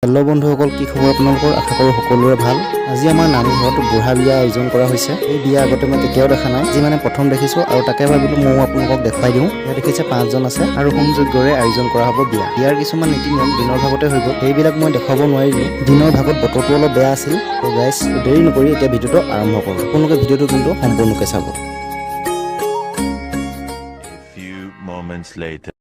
Hello' বন্ধুসকল, কি খবৰ আপোনালোকৰ? আশা কৰোঁ সকলোৰে ভাল। আজি আমাৰ নামঘৰত বুঢ়া বিয়া আয়োজন কৰা হৈছে। এই বিয়া আগতে মই কেতিয়াও দেখা নাই, আজি মানে প্ৰথম দেখিছোঁ আৰু তাকে ভাবিলোঁ ময়ো আপোনালোকক দেখুৱাই দিওঁ। ইয়াত দেখিছে 5জন আছে আৰু হোম যজ্ঞৰে আয়োজন কৰা হ'ব বিয়া। বিয়াৰ কিছুমান নীতি নিয়ম দিনৰ ভাগতে হৈ গ'ল, সেইবিলাক মই দেখুৱাব নোৱাৰিলোঁ। দিনৰ ভাগত বতৰটো অলপ বেয়া আছিল। তো গাইছ, দেৰি নকৰি এতিয়া ভিডিঅ'টো আৰম্ভ কৰোঁ। আপোনালোকে ভিডিঅ'টো কিন্তু সম্পূৰ্ণকৈ চাব। A few moments later.